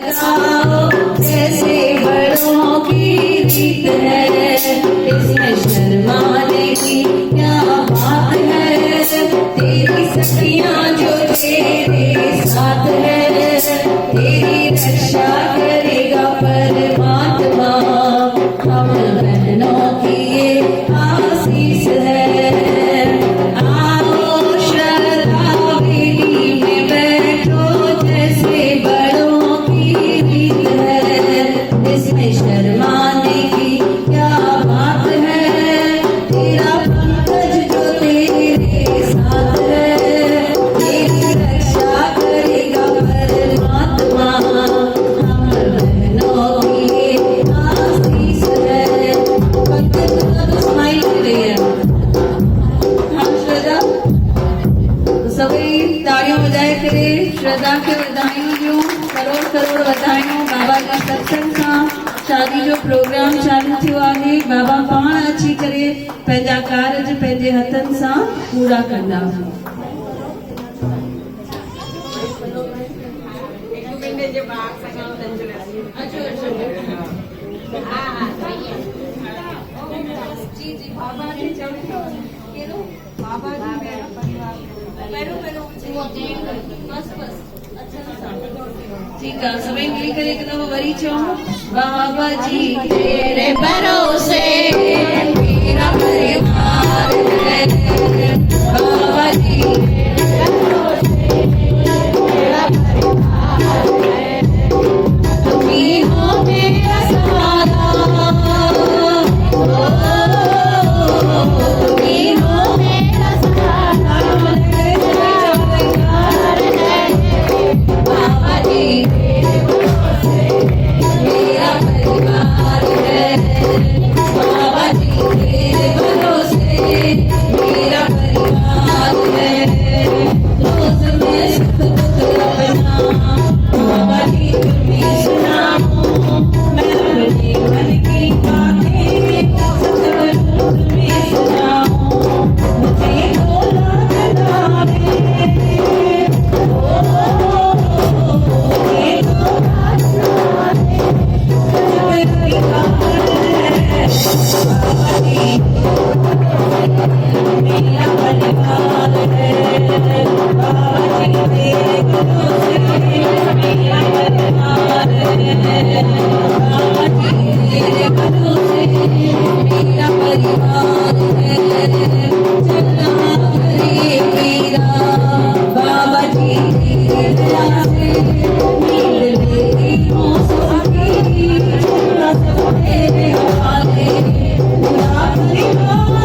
जैसे बड़ों की रीत है, इसमें शर्माने की क्या बात है। तेरी सखियां जो तेरे साथ है, तेरी रक्षा करेगा परमात्मा। हम बहनों की ये आशीष है। आओ श्रद्धा बेदी में बैठो, जैसे बड़ों की रीत है, इसमें शर्माने की क्या बात है। तेरा पंकज जो तेरे साथ है, तेरी रक्षा करेगा परमात्मा। हम बहनों की ये आशीष है। पंकज तो स्माइल कर रही है। हम श्रद्धा सभी तालियों बजाए करे, श्रद्धा के बधाइयों जो करोड़ करोड़ बधाइयों। बाबा का सत्संग सां शादी जो प्रोग्राम चालू थियो आहे। बाबा पाण अची करे पंहिंजा कारज पंहिंजे हथनि सां पूरा कंदा। जी जी बाबा जी बाबा जी ठीक है, सभी मिली करे एक दफा वरी चो। बाबा जी तेरे भरोसे मेरा परिवार है। बाबा जी तेरे भरोसे मेरा परिवार है। तुम्ही हो मेरा सहारा, तुम्ही हो मेरा सहारा। बाबा जी तेरे भरोसे मेरा परिवार है। बाबा जी तेरे भरोसे मेरा परिवार है। रोज मैं सुख दुख अपना बाबा जी तुम्हें सुनाऊं। मैं अपने मन की बातें सब तुम्हें सुनाऊं। मुझे बोला बतावे मेरा परिवार है। बाबा जी तेरे भरोसे मेरा परिवार है। बाबा जी तेरे भरोसे मेरा परिवार है। चलना करे मेरा बाबा जी तेरे दया से मिल मेरी मौसम की सब तेरे हवाले। पूरा परिवार मेरा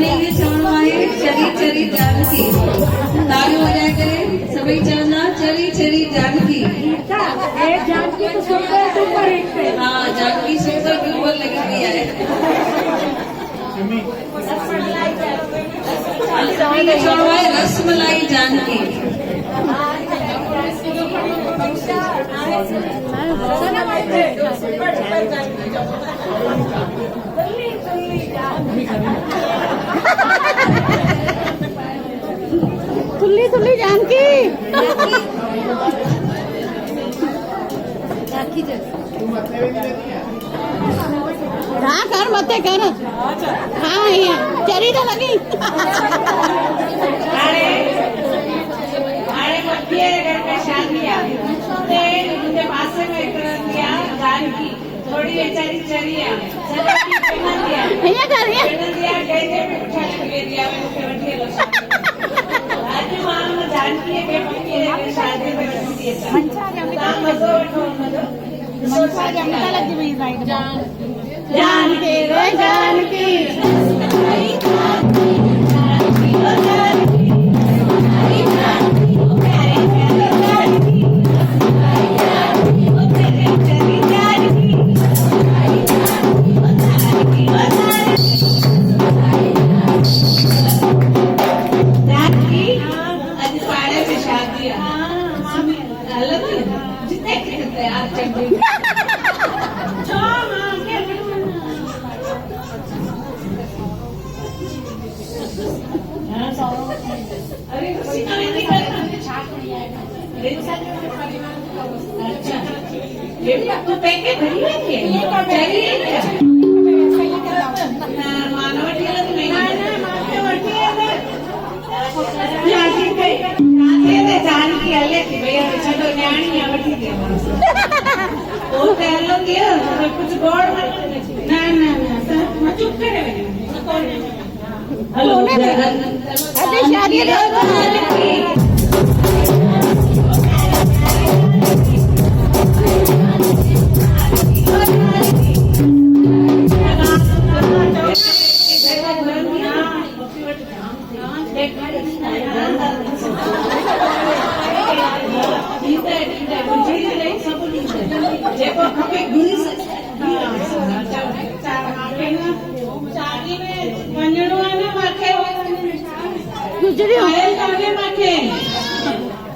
चरी चरी जानकी तालियों बजाए करे सभी चलना। चरी चरी जानकी जानकी तो सुपर डुपर हिट पे। हाँ जानकी सुपर डुपर लगी हुई है। रसमलाई जानकी। तुल्ली तुल्ली जानकी। जानकी हाँ कर मते कर हाँ यहाँ चरी तो लगी हाणे मध्य घर में शादी आहे ते मुंहिंजे पासे में हिकिड़ी आहे जानकी थोड़ी वेचारी चरी आहे सॼो ॾींहुं पिनंदी आहे यहाँ कर यहाँ पिनंदी आहे कंहिंजे बि पुठियां लॻी वेंदी आहे मूंखे वठी हलो अॼु मां हुन जानकीअ खे पकीअ खे शादी में वठी थी अचां तव्हां मज़ो वठो हुनजो जानकी रे जानकी तू पैके भरी है जानकी हले थी भैया छो न्याणी वठी थी कुछ गोड़ ना चुप करे हेलो शादी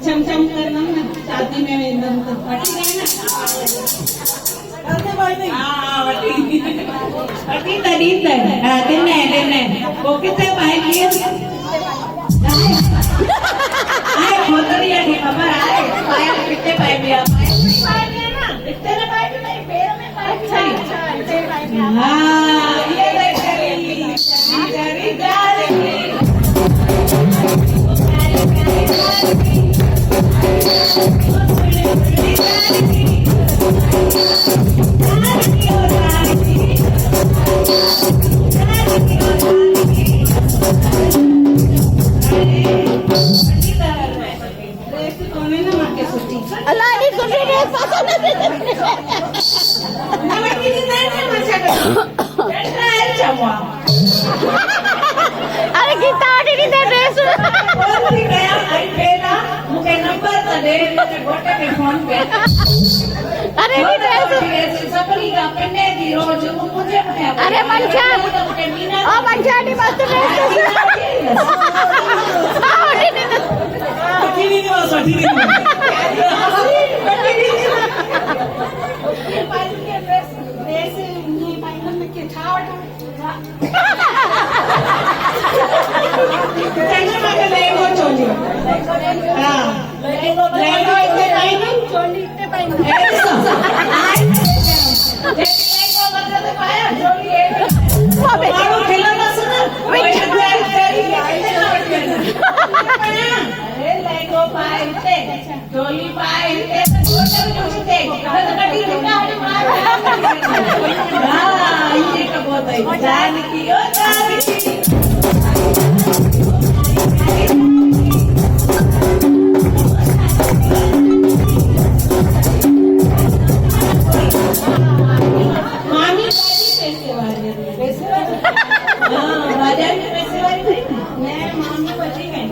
छम छम करना शादी में वेंदम तो वठी गए ना वठी तॾहिं त ॾिने पोइ किथे पाए कीअं आहे खोतड़ी खे ख़बर आहे पायल किथे पाइबी आहे हिते न पाइबी पेर में पाइबी हा इहे अरे गीता आड़ी दी ड्रेस बोलती गया आई पेला मुझे नंबर तो दे मेरे गोटे के फोन पे अरे दी ड्रेस सबरी का पन्ने दी रोज मुझे अरे मनशा ओ मनशा दी मस्त ड्रेस डोली पाए जानकी ओ जानकी मामी पैसे वाली बाजार में पैसे वाली नहीं मामी बची गई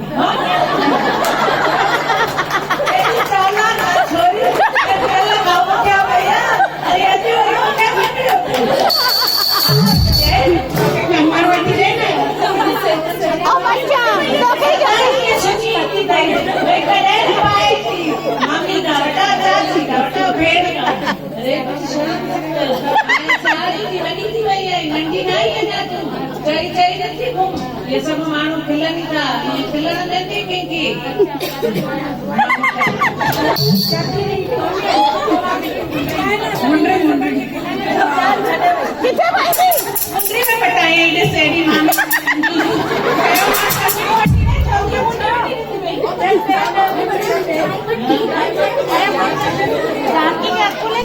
चरी चरी नथी घुम ये सब माण्हू खिलनि था, खिलण देती पिंकी। मुंडरी में पटाए एडे सेड़ी मामी। जानकी के अकुले